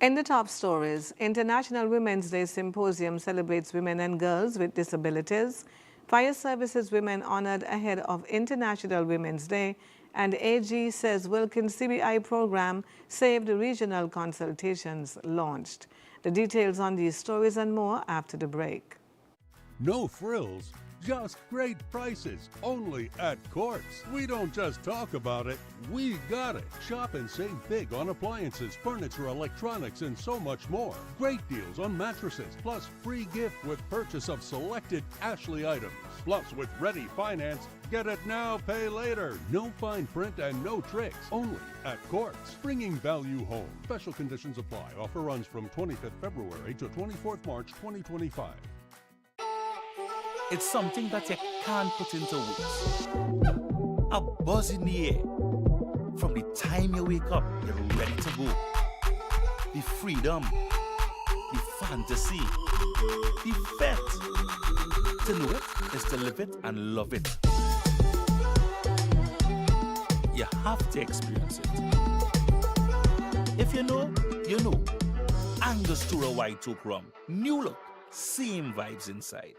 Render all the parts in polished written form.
In the top stories, International Women's Day Symposium celebrates women and girls with disabilities. Fire Services women honored ahead of International Women's Day, and AG says Wilkins CBI program saved regional consultations launched. The details on these stories and more after the break. No frills, just great prices, only at Courts. We don't just talk about it, we got it. Shop and save big on appliances, furniture, electronics, and so much more. Great deals on mattresses, plus free gift with purchase of selected Ashley items. Plus, with Ready Finance, get it now, pay later. No fine print and no tricks, only at Courts. Bringing value home. Special conditions apply. Offer runs from 25th February to 24th March 2025. It's something that you can't put into words. A buzz in the air. From the time you wake up, you're ready to go. The freedom, the fantasy, the fete. To know it is to live it and love it. You have to experience it. If you know, you know. Angostura White Oak Rum. New look, same vibes inside.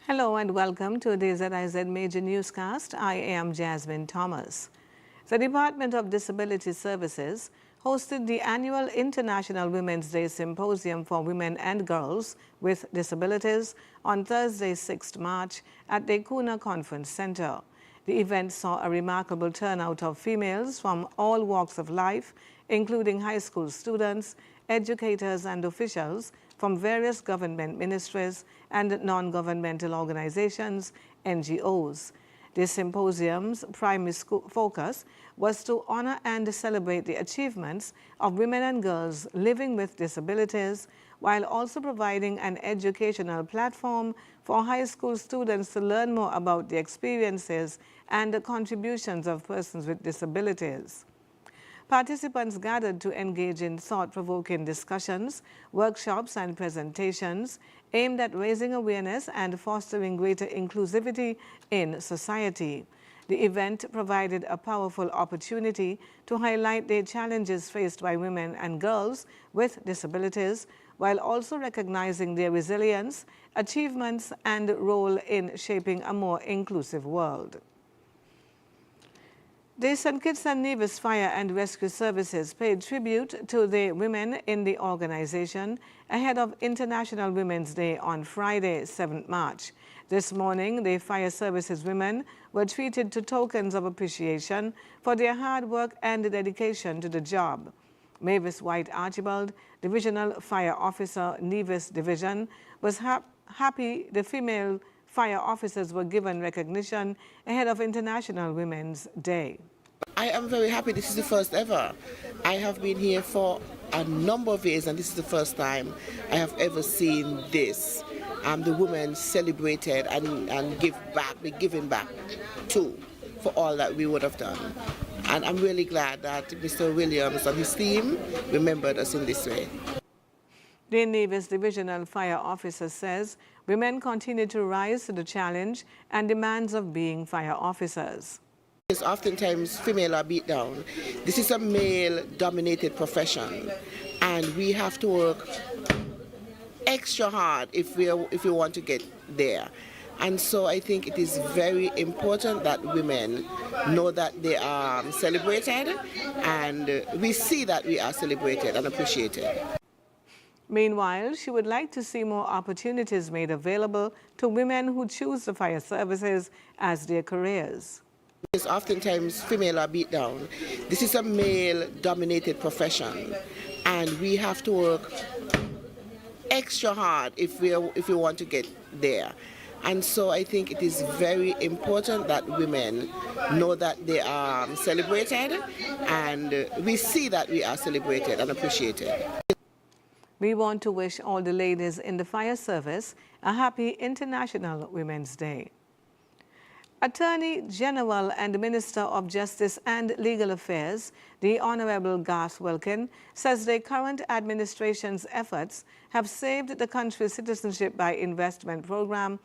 Hello and welcome to the ZIZ Major Newscast. I am Jasmine Thomas. The Department of Disability Services hosted the annual International Women's Day Symposium for Women and Girls with Disabilities on Thursday, 6th March at the Kuna Conference Center. The event saw a remarkable turnout of females from all walks of life, including high school students, educators and officials from various government ministries and non-governmental organizations, NGOs. The symposium's primary focus was to honor and celebrate the achievements of women and girls living with disabilities, while also providing an educational platform for high school students to learn more about the experiences and the contributions of persons with disabilities. Participants gathered to engage in thought-provoking discussions, workshops and presentations aimed at raising awareness and fostering greater inclusivity in society. The event provided a powerful opportunity to highlight the challenges faced by women and girls with disabilities, while also recognizing their resilience, achievements and role in shaping a more inclusive world. The St. Kitts and Nevis Fire and Rescue Services paid tribute to the women in the organization ahead of International Women's Day on Friday, 7th March. This morning, the Fire Services women were treated to tokens of appreciation for their hard work and dedication to the job. Mavis White Archibald, Divisional Fire Officer, Nevis Division, was happy the female fire officers were given recognition ahead of International Women's Day. I am very happy. This is the first ever. I have been here for a number of years, and this is the first time I have ever seen this. The women celebrated and be given back too for all that we would have done. And I'm really glad that Mr. Williams and his team remembered us in this way. The Nevis Divisional Fire Officer says women continue to rise to the challenge and demands of being fire officers. Yes, oftentimes female are beat down. This is a male-dominated profession, and we have to work extra hard if we want to get there. And so I think it is very important that women know that they are celebrated, and we see that we are celebrated and appreciated. Meanwhile, she would like to see more opportunities made available to women who choose the fire services as their careers. Yes, oftentimes female are beat down. This is a male-dominated profession, and we have to work extra hard if we want to get there. And so I think it is very important that women know that they are celebrated, and we see that we are celebrated and appreciated. We want to wish all the ladies in the fire service a happy International Women's Day. Attorney General and Minister of Justice and Legal Affairs, the Honorable Gas Wilkin, says the current administration's efforts have saved the country's citizenship by investment program,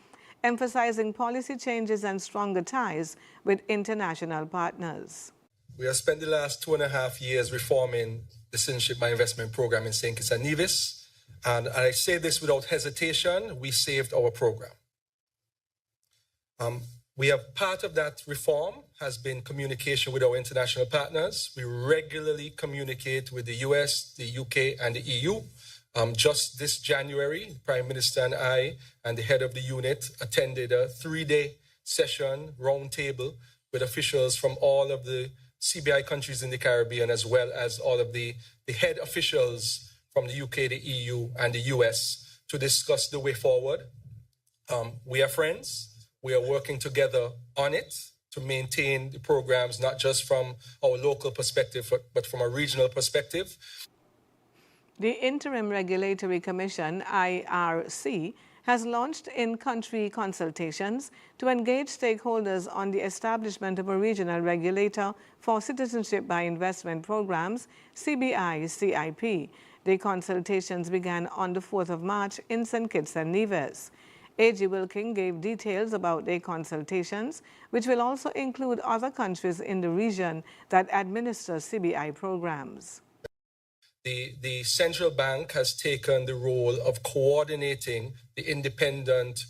emphasizing policy changes and stronger ties with international partners. We have spent the last 2.5 years reforming the citizenship by investment program in St. Kitts and Nevis, and I say this without hesitation, we saved our program. We have part of that reform has been communication with our international partners. We regularly communicate with the US, the UK, and the EU. Just this January, the Prime Minister and I and the head of the unit attended a 3-day session roundtable with officials from all of the CBI countries in the Caribbean, as well as all of the head officials from the UK, the EU, and the US to discuss the way forward. We are friends. We are working together on it to maintain the programs, not just from our local perspective, but from a regional perspective. The Interim Regulatory Commission, IRC, has launched in-country consultations to engage stakeholders on the establishment of a regional regulator for citizenship by investment programs, CBI-CIP. The consultations began on the 4th of March in St. Kitts and Nevis. A.G. Wilkin gave details about their consultations, which will also include other countries in the region that administer CBI programs. The central bank has taken the role of coordinating the independent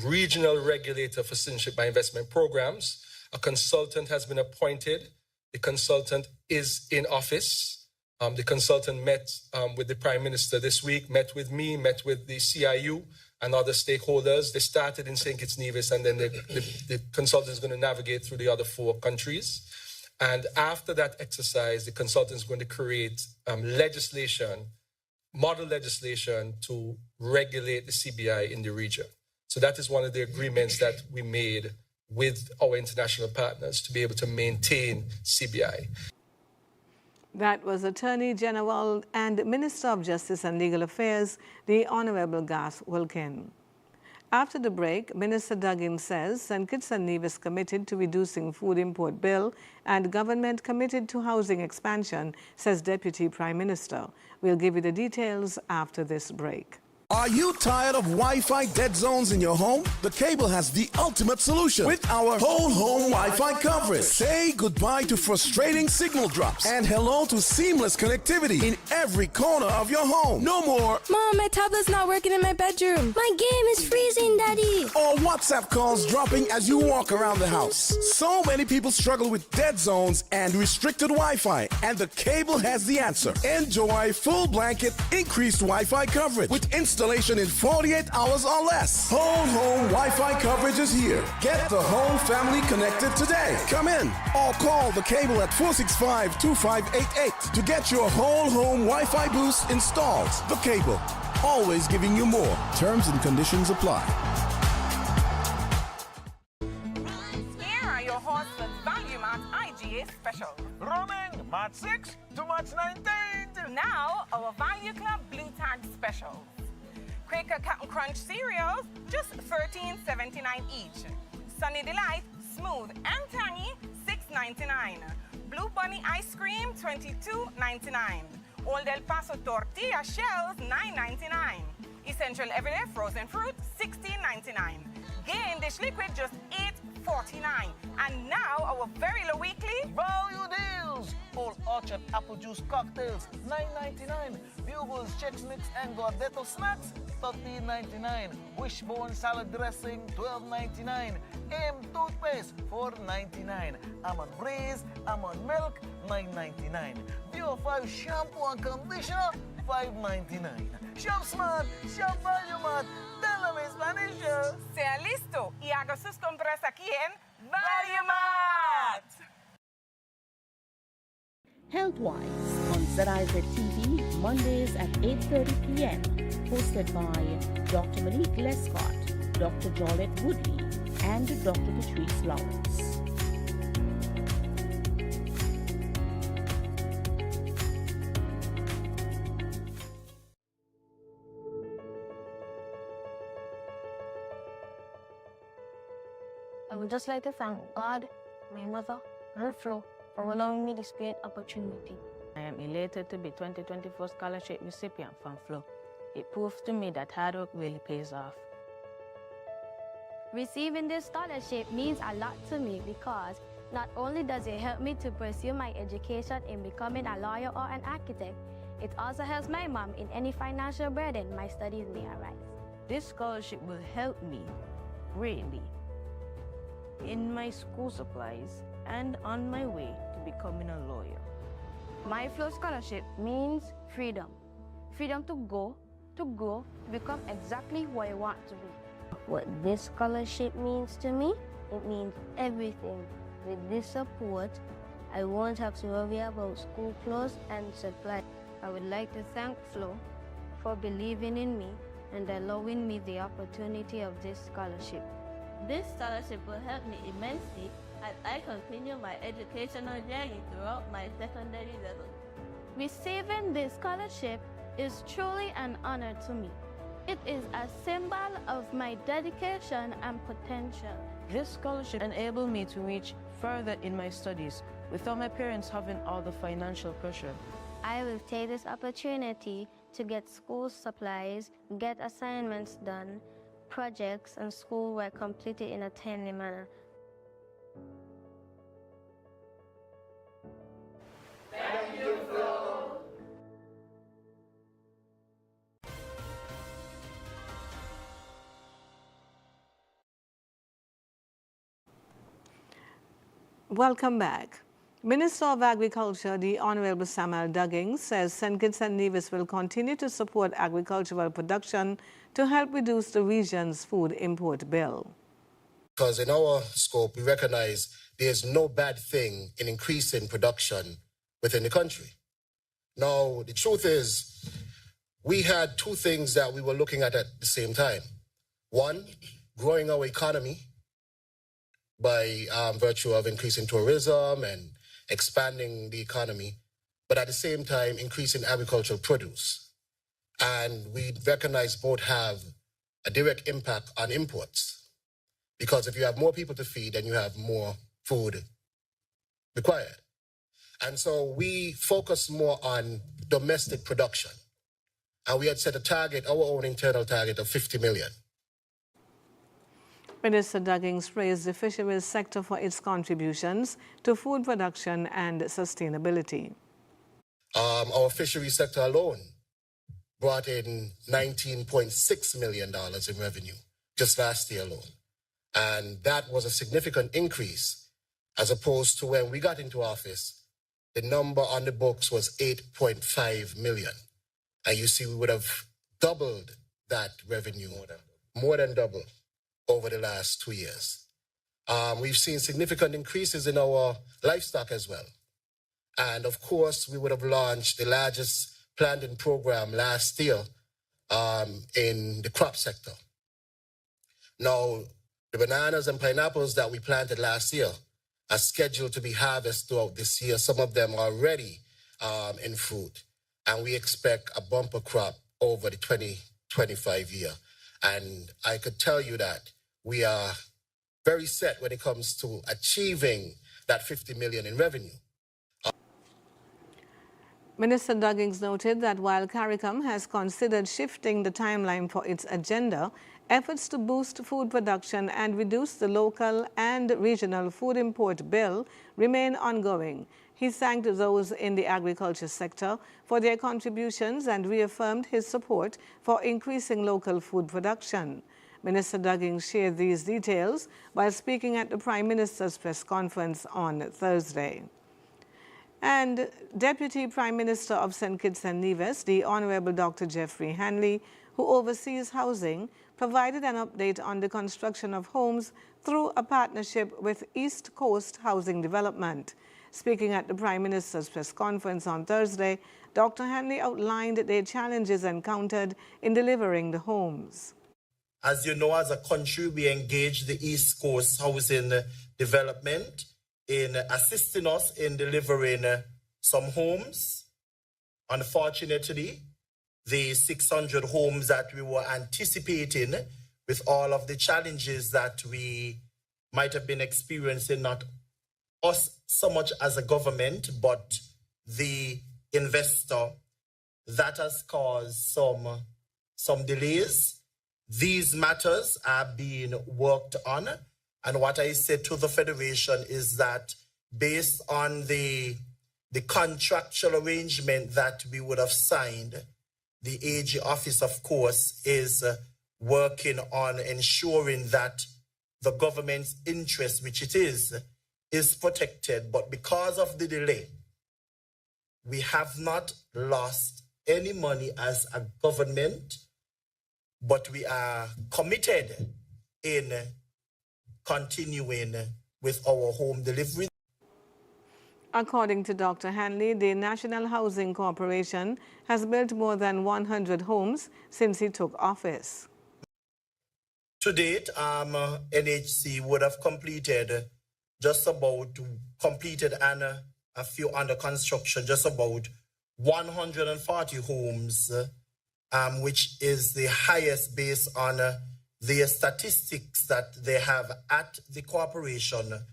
regional regulator for citizenship by investment programs. A consultant has been appointed. The consultant is in office. The consultant met with the Prime Minister this week, met with me, met with the CIU and other stakeholders. They started in St. Kitts Nevis, and then the consultant is going to navigate through the other 4 countries. And after that exercise, the consultant is going to create legislation, model legislation to regulate the CBI in the region. So that is one of the agreements that we made with our international partners to be able to maintain CBI. That was Attorney General and Minister of Justice and Legal Affairs, the Honorable Gas Wilkin. After the break, Minister Duggan says St. Kitts and Nevis committed to reducing food import bill and government committed to housing expansion, says Deputy Prime Minister. We'll give you the details after this break. Are you tired of Wi-Fi dead zones in your home? The Cable has the ultimate solution with our whole home Wi-Fi coverage. Say goodbye to frustrating signal drops and hello to seamless connectivity in every corner of your home. No more Mom, my tablet's not working in my bedroom. My game is freezing, Daddy. or WhatsApp calls dropping as you walk around the house. So many people struggle with dead zones and restricted Wi-Fi, and the Cable has the answer. Enjoy full blanket increased Wi-Fi coverage with installation in 48 hours or less. Whole home Wi-Fi coverage is here. Get the whole family connected today. Come in or call the Cable at 465-2588 to get your whole home Wi-Fi boost installed. The Cable, always giving you more. Terms and conditions apply. Here are your Horseland Value Mart IGA specials. Running March 6 to March 19th. Now, our Value Club Blue Tag specials. Quaker Captain Crunch cereals, just $13.79 each. Sunny Delight, smooth and tangy, $6.99. Blue Bunny ice cream, $22.99. Old El Paso tortilla shells, $9.99. Essential Everyday frozen fruit, $16.99. Gain dish liquid, just $8.49. And now our very low weekly Value deals. Old Orchard apple juice cocktails, $9.99. Bugles, Chex Mix, and Gordetto snacks, $13.99. Wishbone salad dressing, $12.99. M toothpaste, $4.99. Almond Breeze, almond milk, $9.99. Bio 5 shampoo and conditioner, $5.99. Shop Smart, Shop Value Mart. Tell en Spanish. sea listo y haga sus compras aquí en Value Mart. Healthwise on ZIZ TV, Mondays at 8:30 p.m. Hosted by Dr. Monique Lescott. Dr. Jolette Woodley, and Dr. Patrice Lawrence. I would just like to thank God, my mother, and Flo for allowing me this great opportunity. I am elated to be 2024 scholarship recipient from Flo. It proved to me that hard work really pays off. Receiving this scholarship means a lot to me because not only does it help me to pursue my education in becoming a lawyer or an architect, it also helps my mom in any financial burden my studies may arise. This scholarship will help me greatly in my school supplies and on my way to becoming a lawyer. My Flow scholarship means freedom. Freedom to go, to grow, to become exactly who I want to be. What this scholarship means to me, it means everything. With this support, I won't have to worry about school clothes and supplies. I would like to thank Flo for believing in me and allowing me the opportunity of this scholarship. This scholarship will help me immensely as I continue my educational journey throughout my secondary level. Receiving this scholarship is truly an honor to me. It is a symbol of my dedication and potential. This scholarship enabled me to reach further in my studies without my parents having all the financial pressure. I will take this opportunity to get school supplies, get assignments done, projects and schoolwork completed in a timely manner. Thank you, Flo. Welcome back. Minister of Agriculture, the Honorable Samuel Duggins, says St. Kitts and Nevis will continue to support agricultural production to help reduce the region's food import bill. Because in our scope, we recognize there's no bad thing in increasing production within the country. Now, the truth is, we had two things that we were looking at the same time. One, growing our economy by virtue of increasing tourism and expanding the economy, but at the same time, increasing agricultural produce. And we recognize both have a direct impact on imports. Because if you have more people to feed, then you have more food required. And so we focus more on domestic production. And we had set a target, our own internal target of 50 million. Minister Duggins praised the fisheries sector for its contributions to food production and sustainability. Our fisheries sector alone brought in $19.6 million in revenue just last year alone. And that was a significant increase as opposed to when we got into office, the number on the books was 8.5 million. And you see, we would have doubled that revenue, more than double, over the last 2 years. We've seen significant increases in our livestock as well. And of course, we would have launched the largest planting program last year in the crop sector. Now, the bananas and pineapples that we planted last year are scheduled to be harvested throughout this year. Some of them are already in fruit. And we expect a bumper crop over the 2025 year. And I could tell you that we are very set when it comes to achieving that 50 million in revenue. Minister Duggins noted that while CARICOM has considered shifting the timeline for its agenda, efforts to boost food production and reduce the local and regional food import bill remain ongoing. He thanked those in the agriculture sector for their contributions and reaffirmed his support for increasing local food production. Minister Duggins shared these details while speaking at the Prime Minister's press conference on Thursday. And Deputy Prime Minister of St. Kitts and Nevis, the Honorable Dr. Jeffrey Hanley, who oversees housing, provided an update on the construction of homes through a partnership with East Coast Housing Development. Speaking at the Prime Minister's press conference on Thursday, Dr. Hanley outlined the challenges encountered in delivering the homes. As you know, as a country, we engage the East Coast Housing Development in assisting us in delivering some homes. Unfortunately, the 600 homes that we were anticipating, with all of the challenges that we might have been experiencing, not us so much as a government, but the investor, that has caused some delays. These matters are being worked on. And what I said to the Federation is that based on the contractual arrangement that we would have signed, the AG office, of course, is working on ensuring that the government's interest, which it is protected. But because of the delay, we have not lost any money as a government, but we are committed in continuing with our home delivery. According to Dr. Hanley, the National Housing Corporation has built more than 100 homes since he took office. To date, NHC would have completed and a few under construction, just about 140 homes, which is the highest based on the statistics that they have at the corporation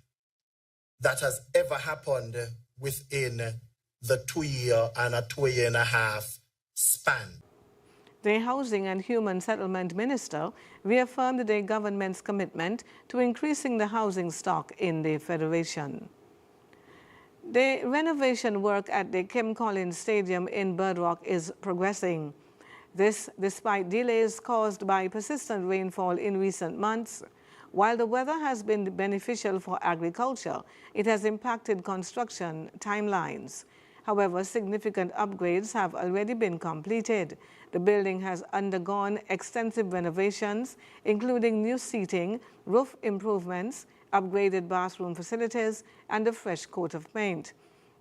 that has ever happened within the 2 year and a 2.5 span. The Housing and Human Settlement Minister reaffirmed the government's commitment to increasing the housing stock in the Federation. The renovation work at the Kim Collins Stadium in Bird Rock is progressing. This despite delays caused by persistent rainfall in recent months. While the weather has been beneficial for agriculture, it has impacted construction timelines. However, significant upgrades have already been completed. The building has undergone extensive renovations, including new seating, roof improvements, upgraded bathroom facilities, and a fresh coat of paint.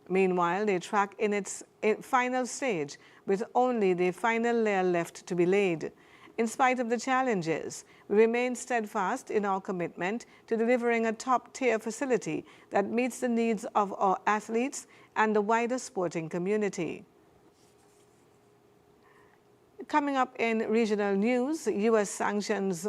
Meanwhile, the track in its final stage, with only the final layer left to be laid. In spite of the challenges, we remain steadfast in our commitment to delivering a top-tier facility that meets the needs of our athletes and the wider sporting community. Coming up in regional news, U.S. sanctions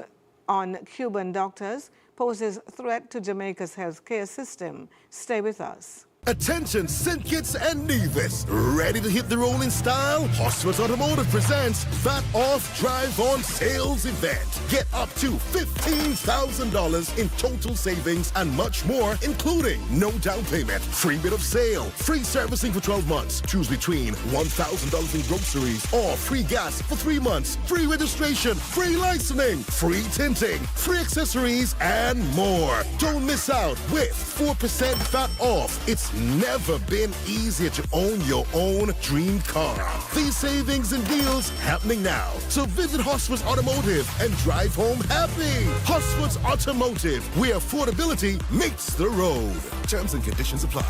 on Cuban doctors poses threat to Jamaica's healthcare system. Stay with us. Attention, St. Kitts and Nevis. Ready to hit the road in style? Hosford Automotive presents Fat Off Drive On Sales Event. Get up to $15,000 in total savings and much more, including no down payment, free bid of sale, free servicing for 12 months. Choose between $1,000 in groceries or free gas for 3 months, free registration, free licensing, free tinting, free accessories, and more. Don't miss out with 4% fat off. It's never been easier to own your own dream car. These savings and deals happening now. So visit Hosford's Automotive and drive home happy. Hosford's Automotive, where affordability meets the road. Terms and conditions apply.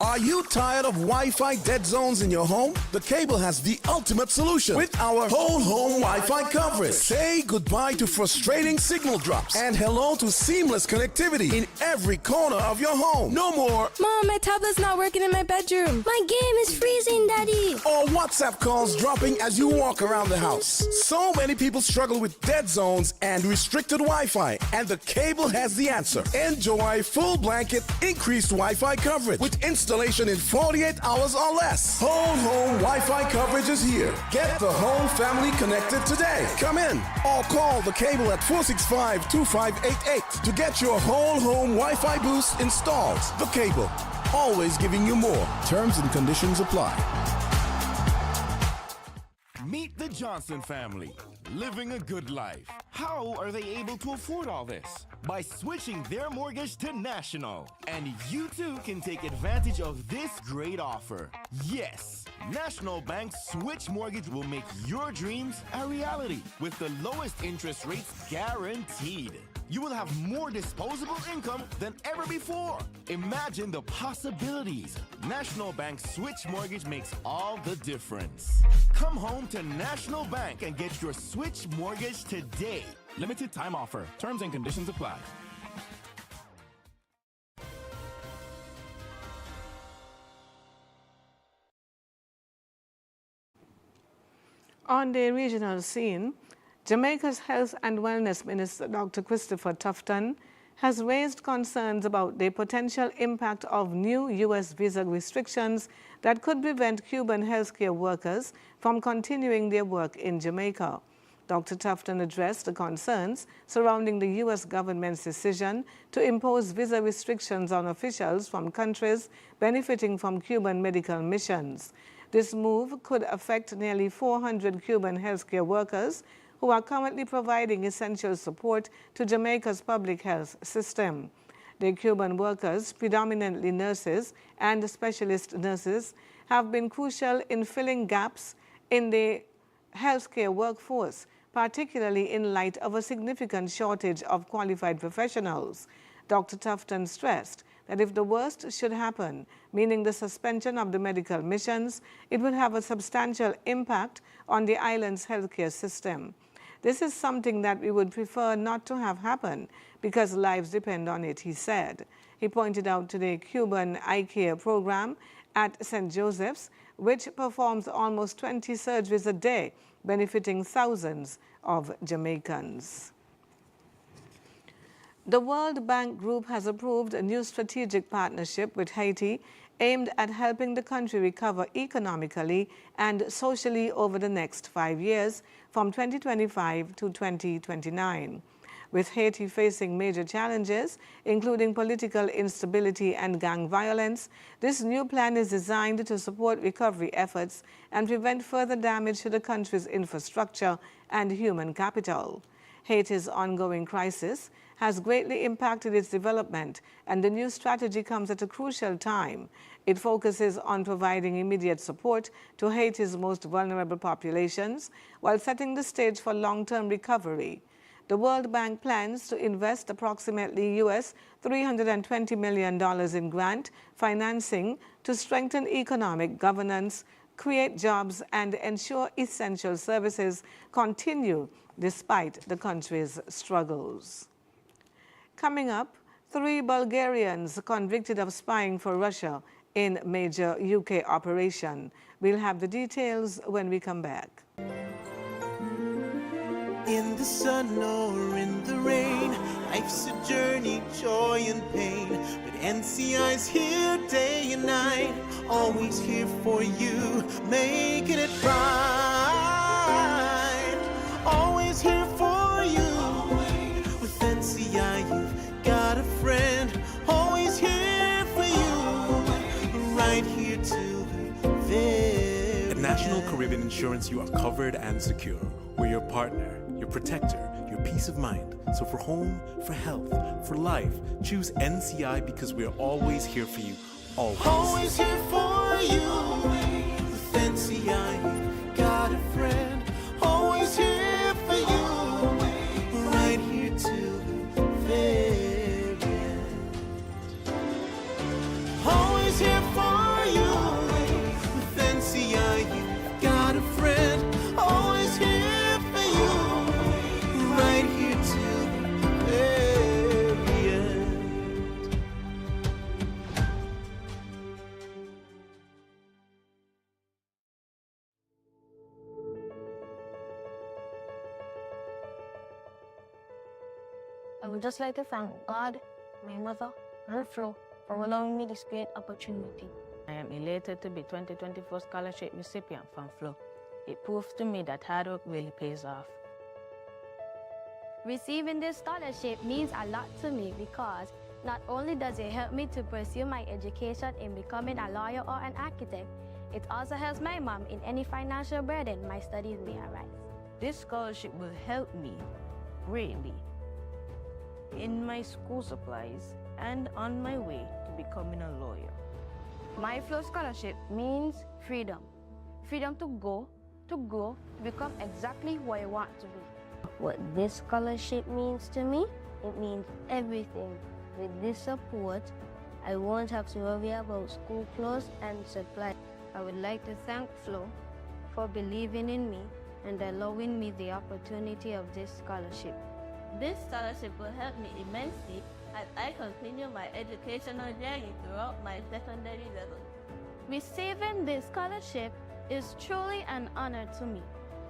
Are you tired of Wi-Fi dead zones in your home? The Cable has the ultimate solution with our whole home Wi-Fi coverage. Say goodbye to frustrating signal drops and hello to seamless connectivity in every corner of your home. No more, Mom, my tablet's not working in my bedroom. My game is freezing, Daddy. Or WhatsApp calls dropping as you walk around the house. So many people struggle with dead zones and restricted Wi-Fi, and the Cable has the answer. Enjoy full blanket increased Wi-Fi coverage with installation in 48 hours or less. Whole home Wi-Fi coverage is here. Get the whole family connected today. Come in or call the Cable at 465-2588 to get your whole home Wi-Fi boost installed. The Cable, always giving you more. Terms and conditions apply. Meet the Johnson family, living a good life. How are they able to afford all this? By switching their mortgage to National. And you too can take advantage of this great offer. Yes, National Bank's Switch Mortgage will make your dreams a reality with the lowest interest rates guaranteed. You will have more disposable income than ever before. Imagine the possibilities. National Bank Switch Mortgage makes all the difference. Come home to National Bank and get your Switch Mortgage today. Limited time offer. Terms and conditions apply. On the regional scene, Jamaica's Health and Wellness Minister, Dr. Christopher Tufton, has raised concerns about the potential impact of new U.S. visa restrictions that could prevent Cuban healthcare workers from continuing their work in Jamaica. Dr. Tufton addressed the concerns surrounding the U.S. government's decision to impose visa restrictions on officials from countries benefiting from Cuban medical missions. This move could affect nearly 400 Cuban healthcare workers who are currently providing essential support to Jamaica's public health system. The Cuban workers, predominantly nurses and specialist nurses, have been crucial in filling gaps in the healthcare workforce, particularly in light of a significant shortage of qualified professionals. Dr. Tufton stressed that if the worst should happen, meaning the suspension of the medical missions, it would have a substantial impact on the island's healthcare system. This is something that we would prefer not to have happen because lives depend on it, he said. He pointed out to the Cuban eye care program at St. Joseph's, which performs almost 20 surgeries a day, benefiting thousands of Jamaicans. The World Bank Group has approved a new strategic partnership with Haiti aimed at helping the country recover economically and socially over the next 5 years from 2025 to 2029. With Haiti facing major challenges, including political instability and gang violence, this new plan is designed to support recovery efforts and prevent further damage to the country's infrastructure and human capital. Haiti's ongoing crisis has greatly impacted its development, and the new strategy comes at a crucial time. It focuses on providing immediate support to Haiti's most vulnerable populations while setting the stage for long-term recovery. The World Bank plans to invest approximately US $320 million in grant financing to strengthen economic governance, create jobs, and ensure essential services continue despite the country's struggles. Coming up, 3 Bulgarians convicted of spying for Russia in major UK operation. We'll have the details when we come back. In the sun or in the rain, life's a journey, joy and pain. But NCI's here day and night, always here for you, making it right. Always here for you. With NCI, you've got a friend, always here for you, right here till the very At National Caribbean Insurance, you are covered and secure. We're your partner, your protector, your peace of mind. So for home, for health, for life, choose NCI because we're always here for you. Always. Always here for you. With NCI, you've got a friend. Always here for you. Right here till the very end. Always here for you. With NCI, you've got a friend. Always here for you. Right here till the very end. I would just like to thank God, my mother, and Flo for allowing me this great opportunity. I am elated to be 2024 scholarship recipient from Flo. It proves to me that hard work really pays off. Receiving this scholarship means a lot to me because not only does it help me to pursue my education in becoming a lawyer or an architect, it also helps my mom in any financial burden my studies may arise. This scholarship will help me greatly in my school supplies and on my way to becoming a lawyer. My Flow scholarship means freedom. freedom to go, to grow, to become exactly who I want to be. What this scholarship means to me, it means everything. With this support, I won't have to worry about school clothes and supplies. I would like to thank Flo for believing in me and allowing me the opportunity of this scholarship. This scholarship will help me immensely as I continue my educational journey throughout my secondary level. Receiving this scholarship is truly an honor to me.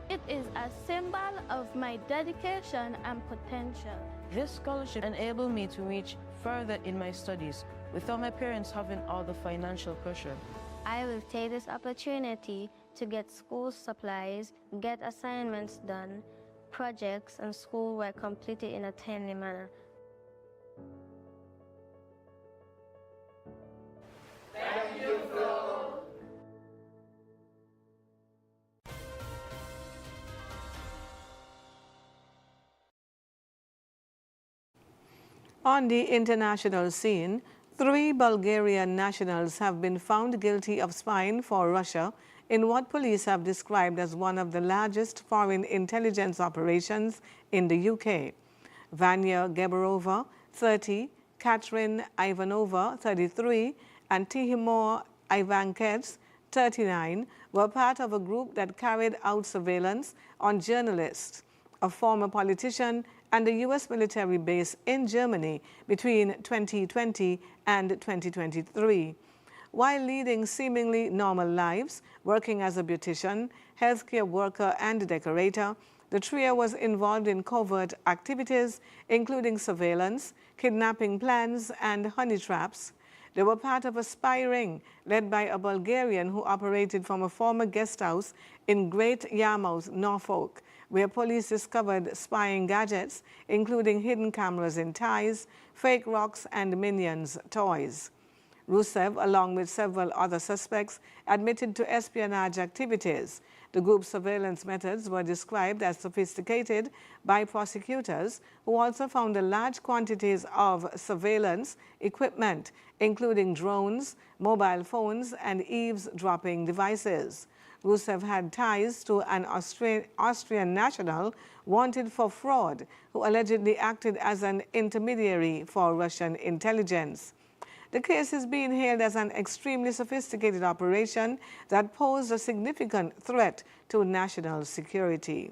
It is a symbol of my dedication and potential. This scholarship enabled me to reach further in my studies without my parents having all the financial pressure. I will take this opportunity to get school supplies, get assignments done, projects and schoolwork completed in a timely manner. Thank you, Flo. On the international scene, 3 Bulgarian nationals have been found guilty of spying for Russia in what police have described as one of the largest foreign intelligence operations in the UK. Vanya Geberova, 30, Katrin Ivanova, 33, and Tihimor Ivankets, 39, were part of a group that carried out surveillance on journalists, a former politician, and a U.S. military base in Germany between 2020 and 2023. While leading seemingly normal lives, working as a beautician, healthcare worker, and decorator, the trio was involved in covert activities, including surveillance, kidnapping plans, and honey traps. They were part of a spy ring led by a Bulgarian who operated from a former guest house in Great Yarmouth, Norfolk, where police discovered spying gadgets, including hidden cameras in ties, fake rocks, and Minions toys. Rusev, along with several other suspects, admitted to espionage activities. The group's surveillance methods were described as sophisticated by prosecutors, who also found large quantities of surveillance equipment, including drones, mobile phones, and eavesdropping devices. Rusev had ties to an Austrian national wanted for fraud, who allegedly acted as an intermediary for Russian intelligence. The case is being hailed as an extremely sophisticated operation that posed a significant threat to national security.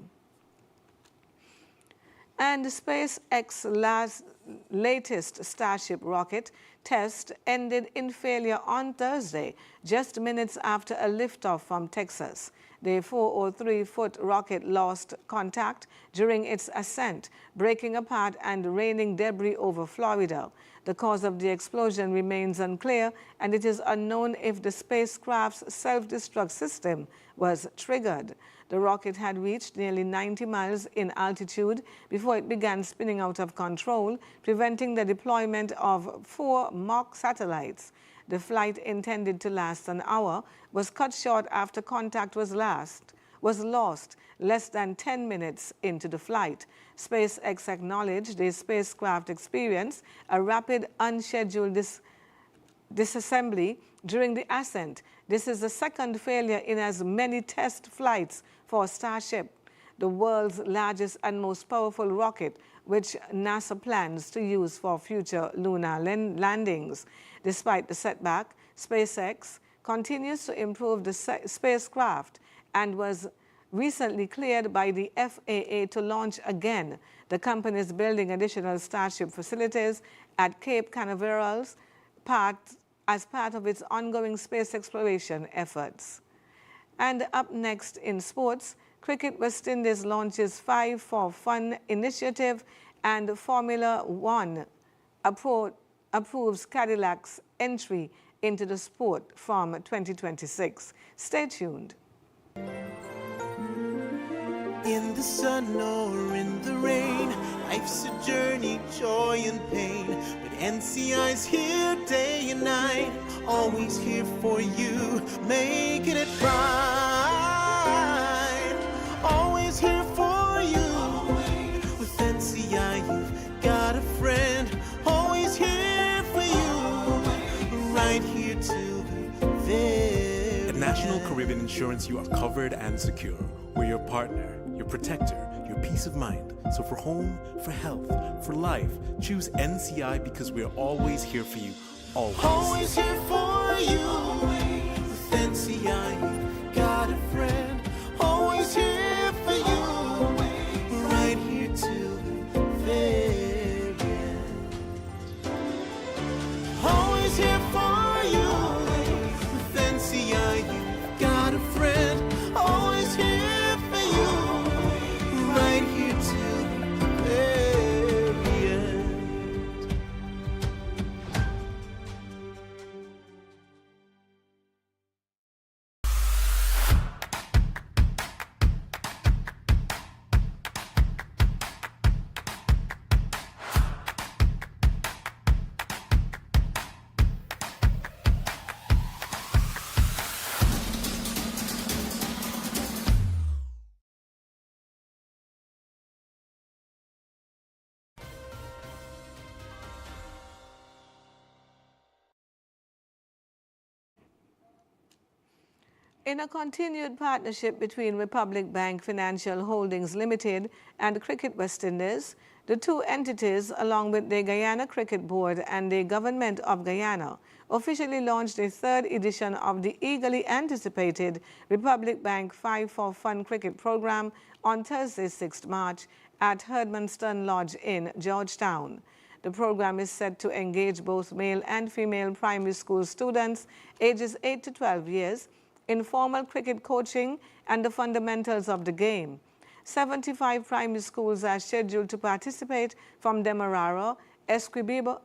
And SpaceX's latest Starship rocket test ended in failure on Thursday, just minutes after a liftoff from Texas. The 403-foot rocket lost contact during its ascent, breaking apart and raining debris over Florida. The cause of the explosion remains unclear, and it is unknown if the spacecraft's self-destruct system was triggered. The rocket had reached nearly 90 miles in altitude before it began spinning out of control, preventing the deployment of 4 mock satellites. The flight, intended to last an hour, was cut short after contact was lost less than 10 minutes into the flight. SpaceX acknowledged the spacecraft experienced a rapid, unscheduled disassembly during the ascent. This is the second failure in as many test flights for Starship, the world's largest and most powerful rocket, which NASA plans to use for future lunar landings. Despite the setback, SpaceX continues to improve the spacecraft and was recently cleared by the FAA to launch again. The company is building additional Starship facilities at Cape Canaveral as part of its ongoing space exploration efforts. And up next in sports, Cricket West Indies launches 5 for Fun initiative, and Formula One approves Cadillac's entry into the sport from 2026. Stay tuned. In the sun or in the rain, life's a journey, joy and pain. But NCI's here day and night, always here for you, making it right. Always here for you. With NCI, you've got a friend, always here for you, right here till the very National Caribbean Insurance, you are covered and secure. We're your partner, your protector, your peace of mind. So for home, for health, for life, choose NCI because we're always here for you. Always. Always here for you. With NCI, got a friend. Always here for you. Right here till the very end. Always here for you. With NCI, you got a friend. Always here for you. Right here till the very end. In a continued partnership between Republic Bank Financial Holdings Limited and Cricket West Indies, the two entities, along with the Guyana Cricket Board and the Government of Guyana, officially launched the third edition of the eagerly anticipated Republic Bank 5 for Fun cricket program on Thursday, 6th March at Herdmanston Lodge in Georgetown. The program is set to engage both male and female primary school students ages 8 to 12 years in formal cricket coaching and the fundamentals of the game. 75 primary schools are scheduled to participate from Demerara, Essequibo,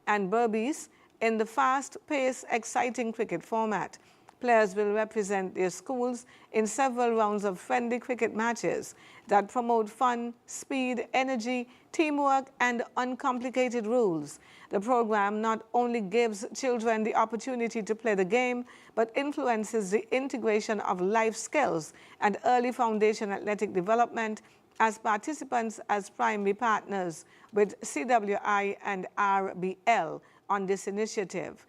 and Berbice in the fast-paced, exciting cricket format. Players will represent their schools in several rounds of friendly cricket matches that promote fun, speed, energy, teamwork, and uncomplicated rules. The program not only gives children the opportunity to play the game, but influences the integration of life skills and early foundation athletic development as participants as primary partners with CWI and RBL on this initiative.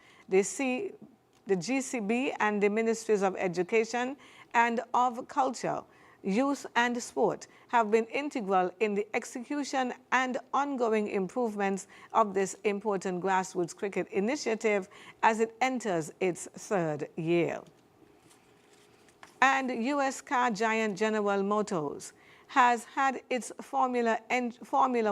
The GCB and the Ministries of Education and of Culture, Youth and Sport have been integral in the execution and ongoing improvements of this important grassroots cricket initiative as it enters its third year. And U.S. car giant General Motors has had its Formula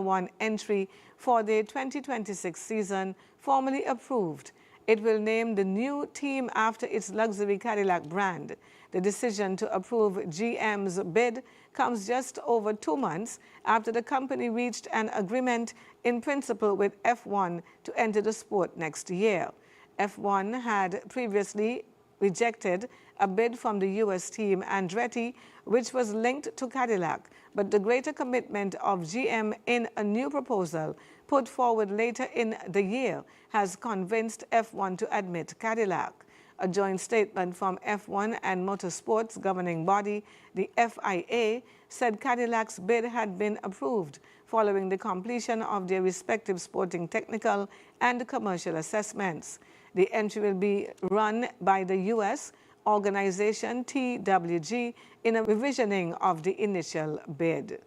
One entry for the 2026 season formally approved. It will name the new team after its luxury Cadillac brand. The decision to approve GM's bid comes just over 2 months after the company reached an agreement in principle with F1 to enter the sport next year. F1 had previously rejected a bid from the U.S. team Andretti, which was linked to Cadillac, but the greater commitment of GM in a new proposal put forward later in the year has convinced F1 to admit Cadillac. A joint statement from F1 and Motorsport's governing body, the FIA, said Cadillac's bid had been approved following the completion of their respective sporting technical and commercial assessments. The entry will be run by the U.S. organization TWG in a revisioning of the initial bid.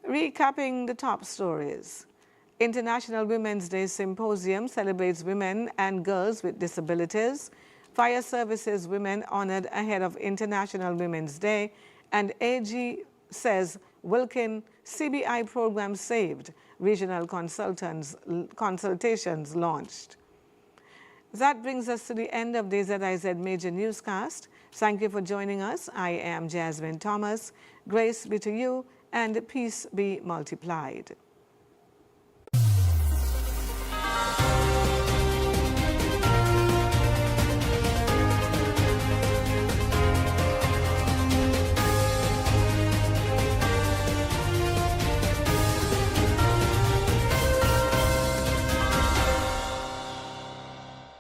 Recapping the top stories. International Women's Day Symposium celebrates women and girls with disabilities. Fire Services women honored ahead of International Women's Day. And AG says Wilkin CBI program saved. Regional consultations launched. That brings us to the end of the ZIZ Major Newscast. Thank you for joining us. I am Jasmine Thomas. Grace be to you and peace be multiplied.